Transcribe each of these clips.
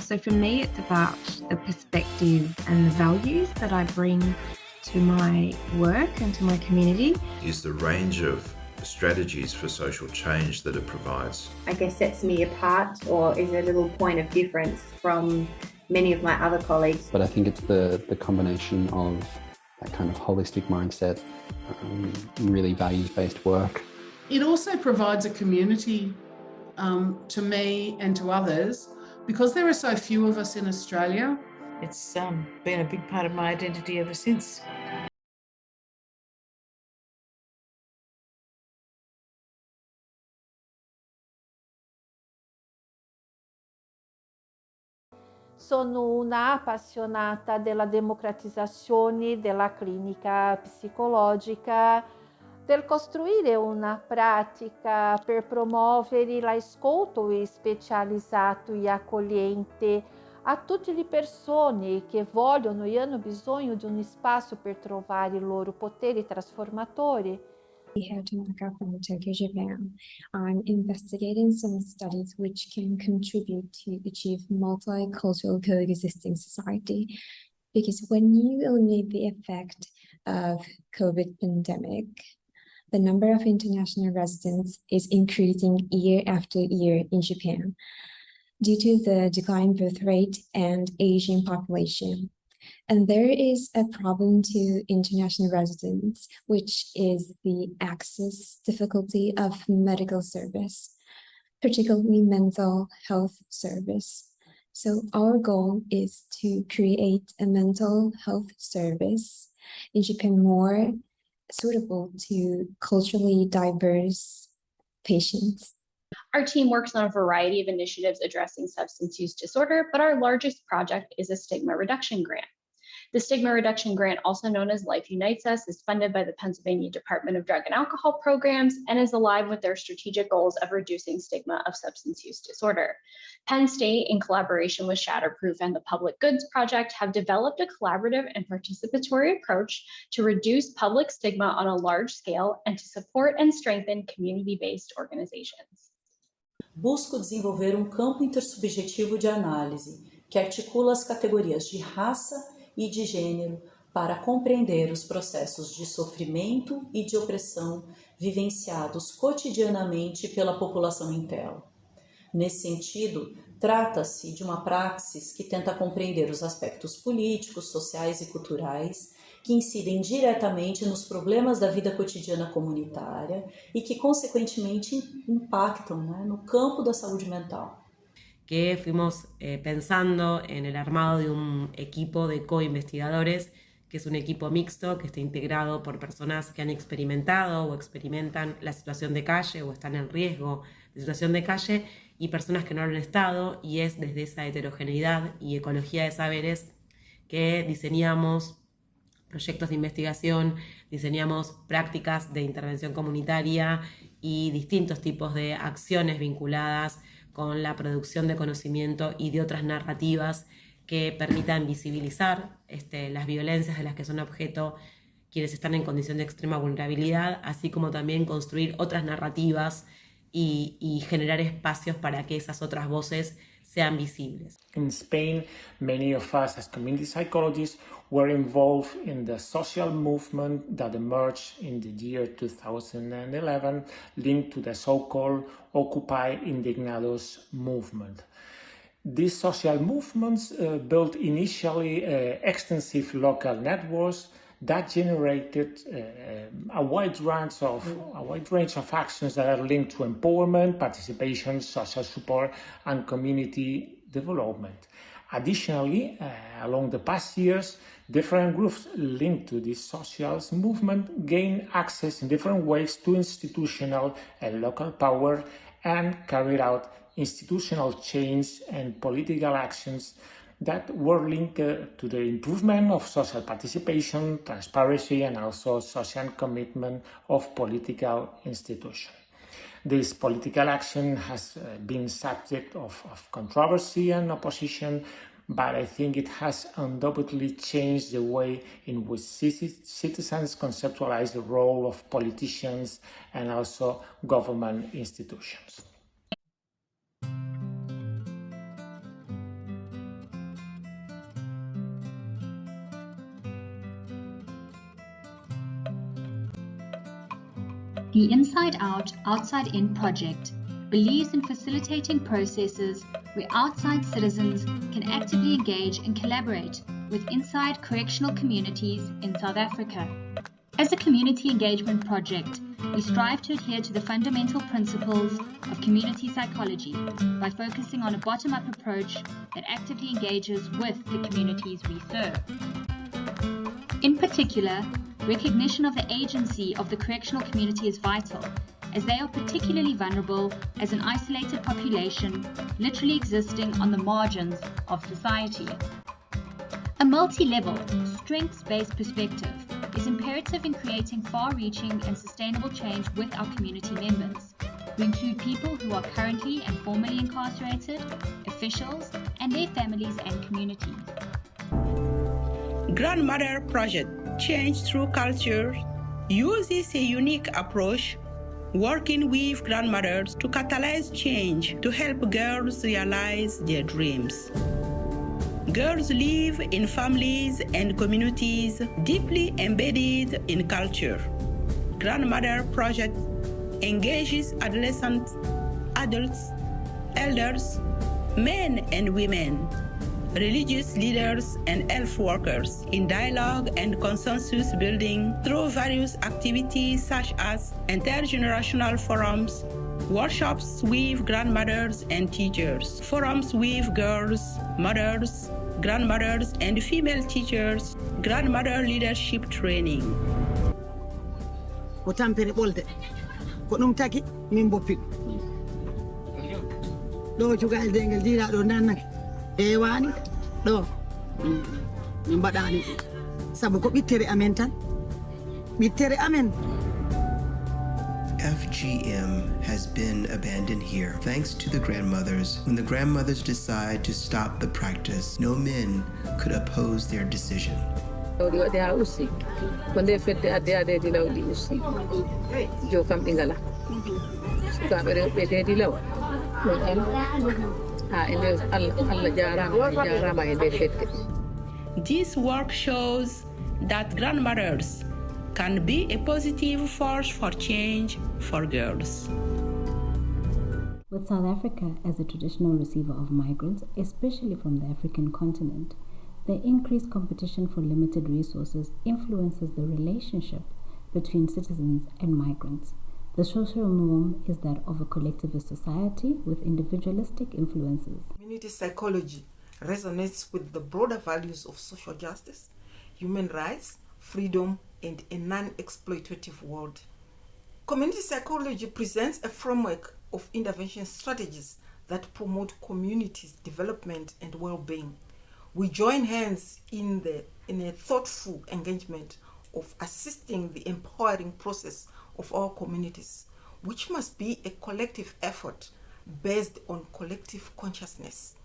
So for me, it's about the perspective and the values that I bring to my work and to my community. Is the range of strategies for social change that it provides. I guess sets me apart, or is a little point of difference from many of my other colleagues. But I think it's the combination of that kind of holistic mindset, really values-based work. It also provides a community to me and to others, because there are so few of us in Australia. It's been a big part of my identity ever since. Sono una appassionata della democratizzazione della clinica psicologica, del costruire una pratica per promuovere l'ascolto specializzato e accogliente a tutte le persone che vogliono e hanno bisogno di un spazio per trovare il loro potere trasformatore. Here to Osaka from Tokyo, Japan. I'm investigating some studies which can contribute to achieve multicultural coexisting society. Because when you eliminate the effect of COVID pandemic, the number of international residents is increasing year after year in Japan due to the declining birth rate and aging population. And there is a problem to international residents, which is the access difficulty of medical service, particularly mental health service. So our goal is to create a mental health service in Japan more suitable to culturally diverse patients. Our team works on a variety of initiatives addressing substance use disorder, but our largest project is a stigma reduction grant. The Stigma Reduction Grant, also known as Life Unites Us, is funded by the Pennsylvania Department of Drug and Alcohol Programs and is aligned with their strategic goals of reducing stigma of substance use disorder. Penn State, in collaboration with Shatterproof and the Public Goods Project, have developed a collaborative and participatory approach to reduce public stigma on a large scale and to support and strengthen community-based organizations. Busco desenvolver campo intersubjetivo de análise que articula as categorias de raça e de gênero para compreender os processos de sofrimento e de opressão vivenciados cotidianamente pela população em tela. Nesse sentido, trata-se de uma praxis que tenta compreender os aspectos políticos, sociais e culturais que incidem diretamente nos problemas da vida cotidiana comunitária e que, consequentemente, impactam, no campo da saúde mental. Que fuimos pensando en el armado de un equipo de co-investigadores, que es un equipo mixto que está integrado por personas que han experimentado o experimentan la situación de calle o están en riesgo de situación de calle y personas que no lo han estado, y es desde esa heterogeneidad y ecología de saberes que diseñamos proyectos de investigación, diseñamos prácticas de intervención comunitaria y distintos tipos de acciones vinculadas con la producción de conocimiento y de otras narrativas que permitan visibilizar las violencias de las que son objeto quienes están en condición de extrema vulnerabilidad, así como también construir otras narrativas y generar espacios para que esas otras voces sean visibles. In Spain, many of us as community psychologists were involved in the social movement that emerged in the year 2011, linked to the so-called Occupy Indignados movement. These social movements built initially extensive local networks that generated a wide range of actions that are linked to empowerment, participation, social support, and community development. Additionally, along the past years, different groups linked to this social movement gained access in different ways to institutional and local power and carried out institutional change and political actions that were linked to the improvement of social participation, transparency, and also social commitment of political institutions. This political action has been subject of controversy and opposition, but I think it has undoubtedly changed the way in which citizens conceptualize the role of politicians and also government institutions. The Inside Out, Outside In project believes in facilitating processes where outside citizens can actively engage and collaborate with inside correctional communities in South Africa. As a community engagement project, we strive to adhere to the fundamental principles of community psychology by focusing on a bottom-up approach that actively engages with the communities we serve. In particular, recognition of the agency of the correctional community is vital, as they are particularly vulnerable as an isolated population, literally existing on the margins of society. A multi-level, strengths-based perspective is imperative in creating far-reaching and sustainable change with our community members, who include people who are currently and formerly incarcerated, officials, and their families and communities. Grandmother Project Change Through Culture uses a unique approach, working with grandmothers to catalyze change to help girls realize their dreams. Girls live in families and communities deeply embedded in culture. Grandmother Project engages adolescents, adults, elders, men and women, religious leaders and health workers in dialogue and consensus building through various activities such as intergenerational forums, workshops with grandmothers and teachers, forums with girls, mothers, grandmothers and female teachers, grandmother leadership training. Tampere bolde ko ɗum taki min boppi ɗo cukalde ngel dira ɗo nannake wani ɗo min mbaɗani sabu ko ɓittere amen tan ɓittere amen. FGM has been abandoned here thanks to the grandmothers. When the grandmothers decide to stop the practice, no men could oppose their decision. This work shows that grandmothers can be a positive force for change for girls. With South Africa as a traditional receiver of migrants, especially from the African continent, the increased competition for limited resources influences the relationship between citizens and migrants. The social norm is that of a collectivist society with individualistic influences. Community psychology resonates with the broader values of social justice, human rights, freedom, and a non-exploitative world. Community psychology presents a framework of intervention strategies that promote communities' development and well-being. We join hands in a thoughtful engagement of assisting the empowering process of our communities, which must be a collective effort based on collective consciousness.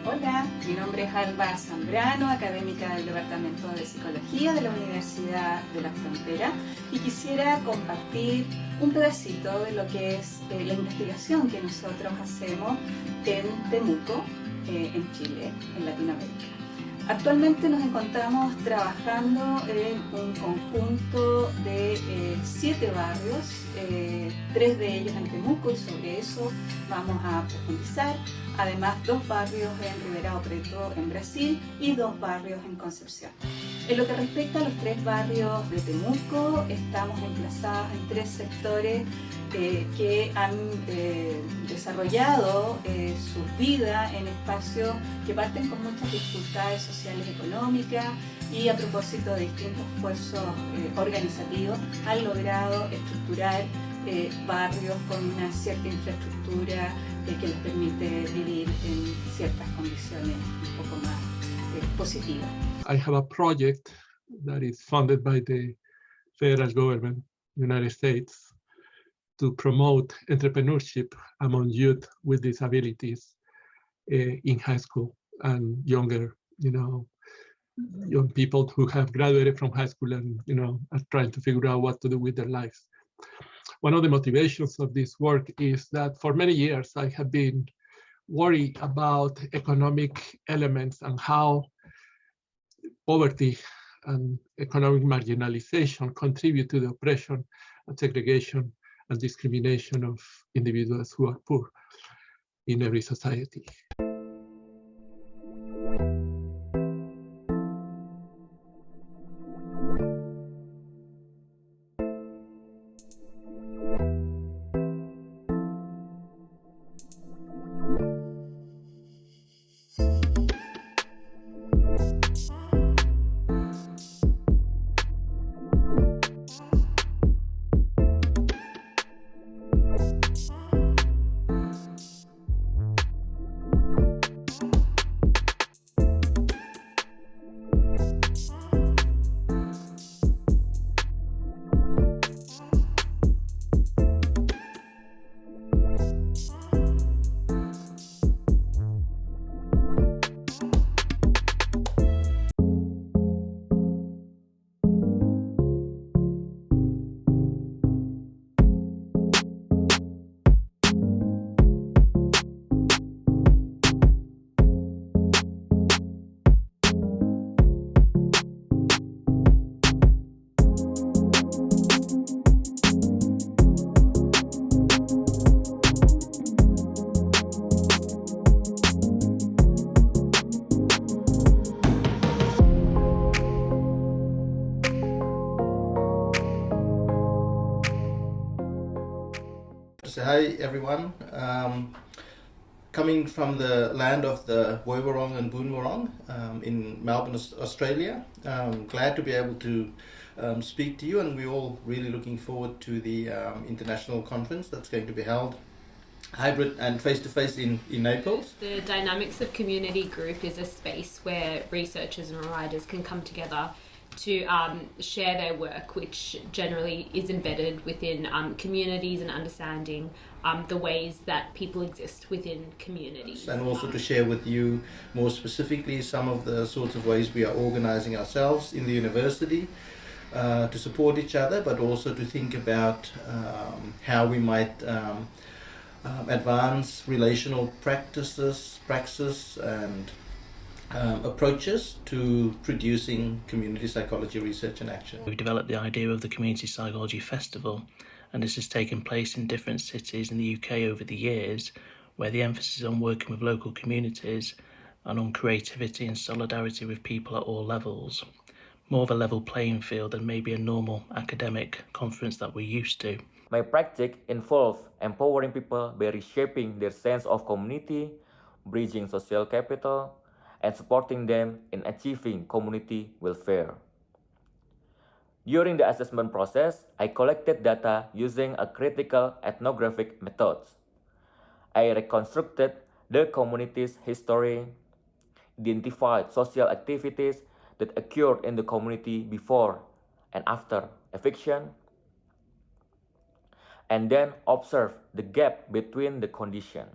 Hola, mi nombre es Alba Zambrano, académica del Departamento de Psicología de la Universidad de la Frontera, y quisiera compartir un pedacito de lo que es la investigación que nosotros hacemos en Temuco, en Chile, en Latinoamérica. Actualmente nos encontramos trabajando en un conjunto de 7 barrios, 3 de ellos en Temuco, y sobre eso vamos a profundizar. Además, 2 barrios en Ribeirão Preto, en Brasil, y 2 barrios en Concepción. En lo que respecta a los 3 barrios de Temuco, estamos emplazados en 3 sectores que han desarrollado su vida en espacios que parten con muchas dificultades sociales y económicas, y a propósito de distintos esfuerzos organizativos han logrado estructurar barrios con una cierta infraestructura que les permite vivir en ciertas condiciones un poco más positivas. I have a project that is funded by the federal government, United States, to promote entrepreneurship among youth with disabilities in high school and younger, young people who have graduated from high school and, are trying to figure out what to do with their lives. One of the motivations of this work is that for many years I have been worried about economic elements and how poverty and economic marginalization contribute to the oppression and segregation and discrimination of individuals who are poor in every society. So hi everyone. Coming from the land of the Woiwurrung and Boonwurrung in Melbourne, Australia. Glad to be able to speak to you, and we're all really looking forward to the international conference that's going to be held hybrid and face-to-face in Naples. The Dynamics of Community group is a space where researchers and writers can come together to share their work, which generally is embedded within communities and understanding the ways that people exist within communities. And also to share with you more specifically some of the sorts of ways we are organizing ourselves in the university to support each other, but also to think about how we might advance relational praxis and approaches to producing community psychology research and action. We've developed the idea of the Community Psychology Festival, and this has taken place in different cities in the UK over the years, where the emphasis is on working with local communities and on creativity and solidarity with people at all levels. More of a level playing field than maybe a normal academic conference that we're used to. My practice involves empowering people by reshaping their sense of community, bridging social capital, and supporting them in achieving community welfare. During the assessment process, I collected data using a critical ethnographic method. I reconstructed the community's history, identified social activities that occurred in the community before and after eviction, and then observed the gap between the conditions.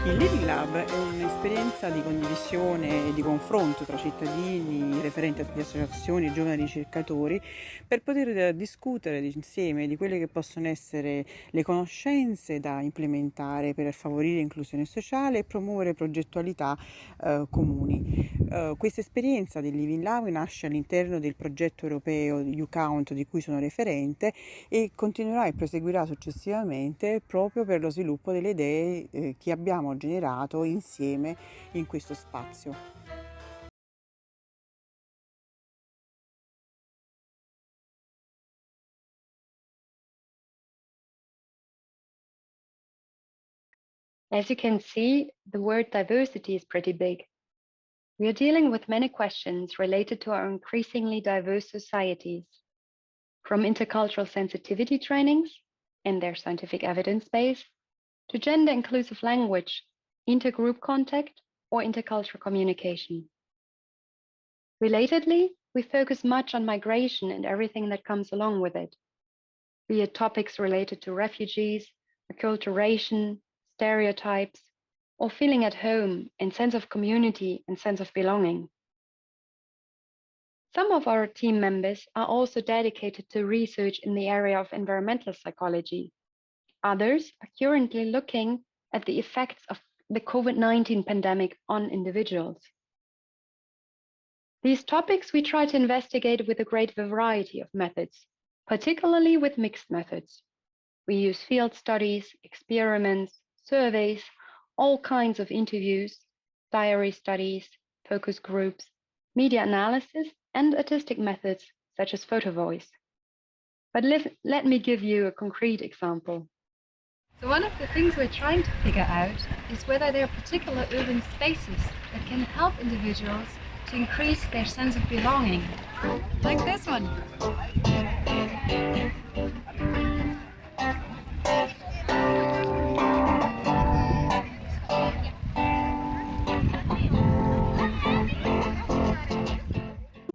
Il Living Lab è un'esperienza di condivisione e di confronto tra cittadini, referenti di associazioni e giovani ricercatori per poter discutere insieme di quelle che possono essere le conoscenze da implementare per favorire l'inclusione sociale e promuovere progettualità comuni. Questa esperienza del Living Lab nasce all'interno del progetto europeo YouCount di cui sono referente e continuerà e proseguirà successivamente proprio per lo sviluppo delle idee che abbiamo generato insieme in questo spazio. As you can see, the word diversity is pretty big. We are dealing with many questions related to our increasingly diverse societies, from intercultural sensitivity trainings and their scientific evidence base, to gender inclusive language, intergroup contact, or intercultural communication. Relatedly, we focus much on migration and everything that comes along with it, be it topics related to refugees, acculturation, stereotypes, or feeling at home and sense of community and sense of belonging. Some of our team members are also dedicated to research in the area of environmental psychology. Others are currently looking at the effects of the COVID-19 pandemic on individuals. These topics we try to investigate with a great variety of methods, particularly with mixed methods. We use field studies, experiments, surveys, all kinds of interviews, diary studies, focus groups, media analysis, and artistic methods such as photo voice. But let me give you a concrete example. So one of the things we're trying to figure out is whether there are particular urban spaces that can help individuals to increase their sense of belonging. Like this one.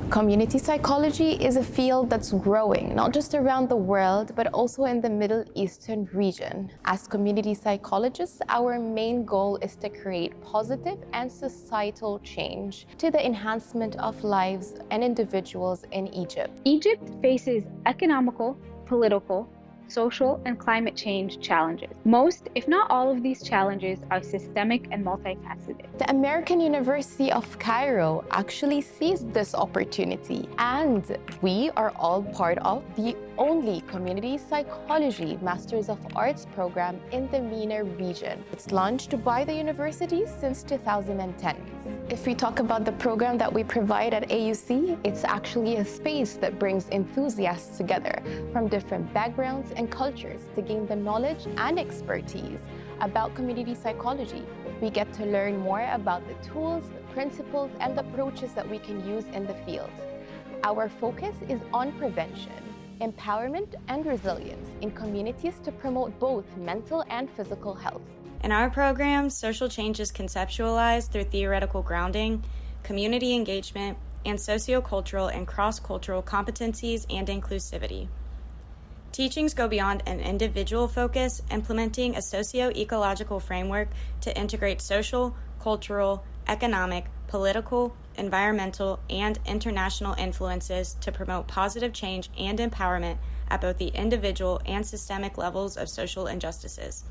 Community psychology is a field that's growing, not just around the world, but also in the Middle Eastern region. As community psychologists, our main goal is to create positive and societal change to the enhancement of lives and individuals in Egypt. Egypt faces economical, political, social, and climate change challenges. Most, if not all of these challenges are systemic and multifaceted. The American University of Cairo actually seized this opportunity, and we are all part of the only community psychology Masters of Arts program in the MENA region. It's launched by the university since 2010. If we talk about the program that we provide at AUC, it's actually a space that brings enthusiasts together from different backgrounds and cultures to gain the knowledge and expertise about community psychology. We get to learn more about the tools, the principles, and approaches that we can use in the field. Our focus is on prevention, empowerment, and resilience in communities to promote both mental and physical health. In our program, social change is conceptualized through theoretical grounding, community engagement, and sociocultural and cross-cultural competencies and inclusivity. Teachings go beyond an individual focus, implementing a socio-ecological framework to integrate social, cultural, economic, political, environmental, and international influences to promote positive change and empowerment at both the individual and systemic levels of social injustices.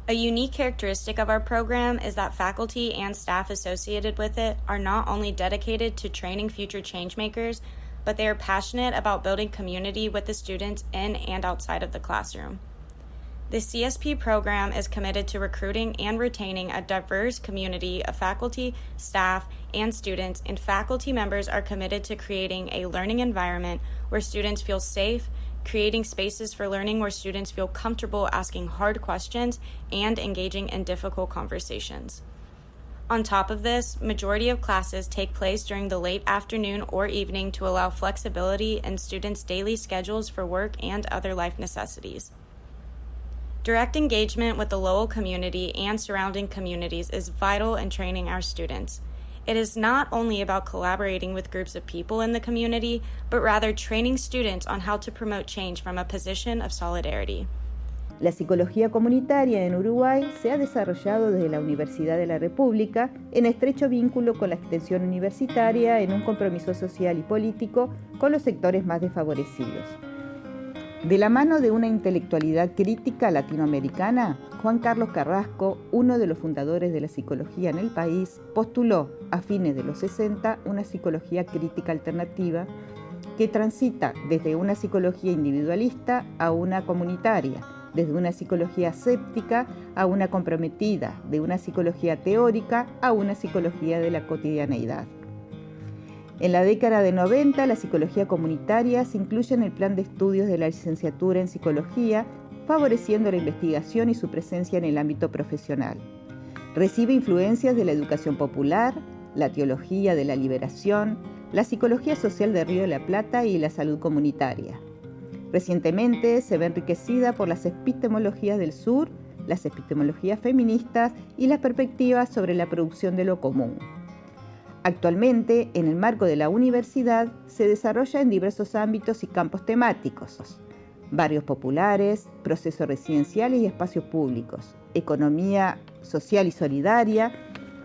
A unique characteristic of our program is that faculty and staff associated with it are not only dedicated to training future changemakers, but they are passionate about building community with the students in and outside of the classroom. The CSP program is committed to recruiting and retaining a diverse community of faculty, staff, and students, and faculty members are committed to creating a learning environment where students feel safe, creating spaces for learning where students feel comfortable asking hard questions and engaging in difficult conversations. On top of this, majority of classes take place during the late afternoon or evening to allow flexibility in students' daily schedules for work and other life necessities. Direct engagement with the local community and surrounding communities is vital in training our students. It is not only about collaborating with groups of people in the community, but rather training students on how to promote change from a position of solidarity. La psicología comunitaria en Uruguay se ha desarrollado desde la Universidad de la República en estrecho vínculo con la extensión universitaria en un compromiso social y político con los sectores más desfavorecidos. De la mano de una intelectualidad crítica latinoamericana, Juan Carlos Carrasco, uno de los fundadores de la psicología en el país, postuló a fines de los 60 una psicología crítica alternativa que transita desde una psicología individualista a una comunitaria, desde una psicología séptica a una comprometida, de una psicología teórica a una psicología de la cotidianeidad. En la década de 90, la psicología comunitaria se incluye en el plan de estudios de la licenciatura en psicología, favoreciendo la investigación y su presencia en el ámbito profesional. Recibe influencias de la educación popular, la teología de la liberación, la psicología social de Río de la Plata y la salud comunitaria. Recientemente se ve enriquecida por las epistemologías del sur, las epistemologías feministas y las perspectivas sobre la producción de lo común. Actualmente, en el marco de la universidad, se desarrolla en diversos ámbitos y campos temáticos: barrios populares, procesos residenciales y espacios públicos, economía social y solidaria,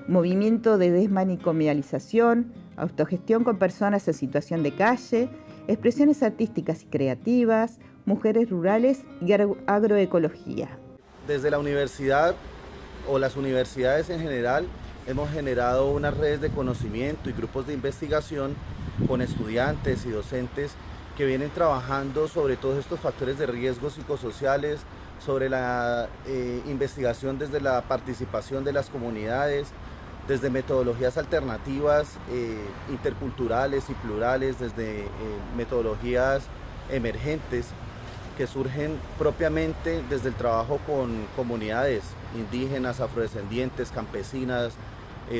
movimiento de desmanicomialización, autogestión con personas en situación de calle, expresiones artísticas y creativas, mujeres rurales y agroecología. Desde la universidad o las universidades en general, hemos generado unas redes de conocimiento y grupos de investigación con estudiantes y docentes que vienen trabajando sobre todos estos factores de riesgo psicosociales, sobre la investigación desde la participación de las comunidades, desde metodologías alternativas, interculturales y plurales, desde metodologías emergentes que surgen propiamente desde el trabajo con comunidades indígenas, afrodescendientes, campesinas,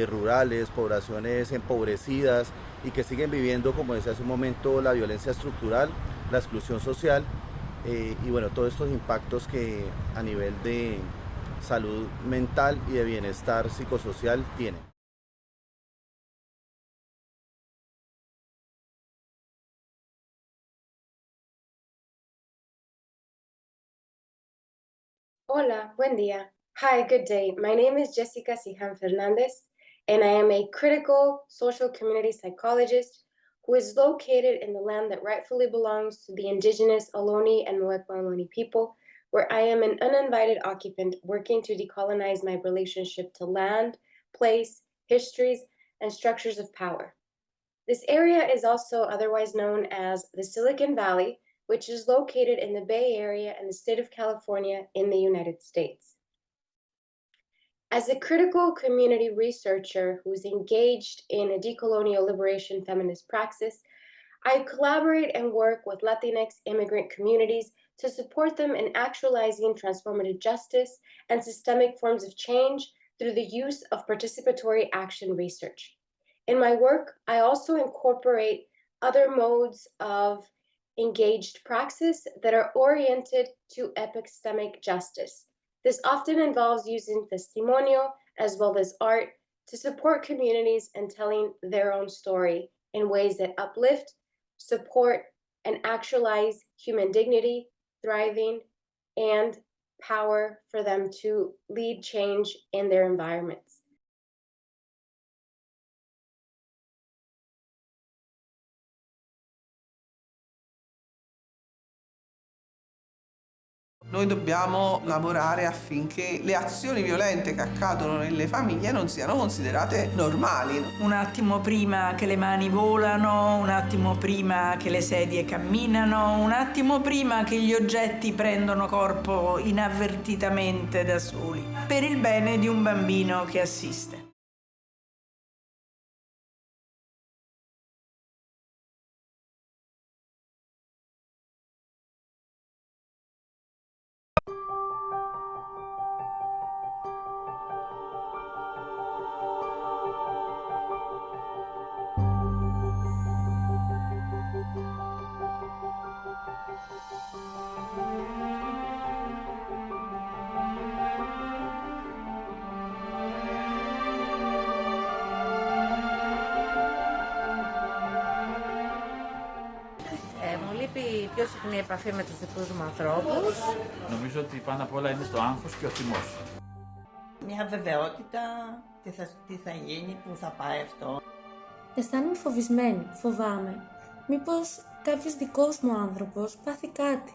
rurales, poblaciones empobrecidas y que siguen viviendo, como decía hace un momento, la violencia estructural, la exclusión social y bueno, todos estos impactos que a nivel de salud mental y de bienestar psicosocial tienen. Hola, buen día. Hi, good day. My name is Jessica Sijan Fernandez, and I am a critical social community psychologist who is located in the land that rightfully belongs to the indigenous Ohlone and Muwekma Ohlone people, where I am an uninvited occupant working to decolonize my relationship to land, place, histories, and structures of power. This area is also otherwise known as the Silicon Valley, which is located in the Bay Area and the state of California in the United States. As a critical community researcher who is engaged in a decolonial liberation feminist praxis, I collaborate and work with Latinx immigrant communities to support them in actualizing transformative justice and systemic forms of change through the use of participatory action research. In my work, I also incorporate other modes of engaged praxis that are oriented to epistemic justice. This often involves using testimonio as well as art to support communities in telling their own story in ways that uplift, support, and actualize human dignity, thriving, and power for them to lead change in their environments. Noi dobbiamo lavorare affinché le azioni violente che accadono nelle famiglie non siano considerate normali. Un attimo prima che le mani volano, un attimo prima che le sedie camminano, un attimo prima che gli oggetti prendono corpo inavvertitamente da soli, per il bene di un bambino che assiste. πιο συχνή επαφή με τους δικούς μου ανθρώπους. Νομίζω ότι πάνω απ' όλα είναι το άγχος και ο θυμός. Μια βεβαιότητα, τι θα γίνει, πού θα πάει αυτό. Αισθάνομαι φοβισμένη, φοβάμαι. Μήπως κάποιος δικός μου άνθρωπος πάθει κάτι.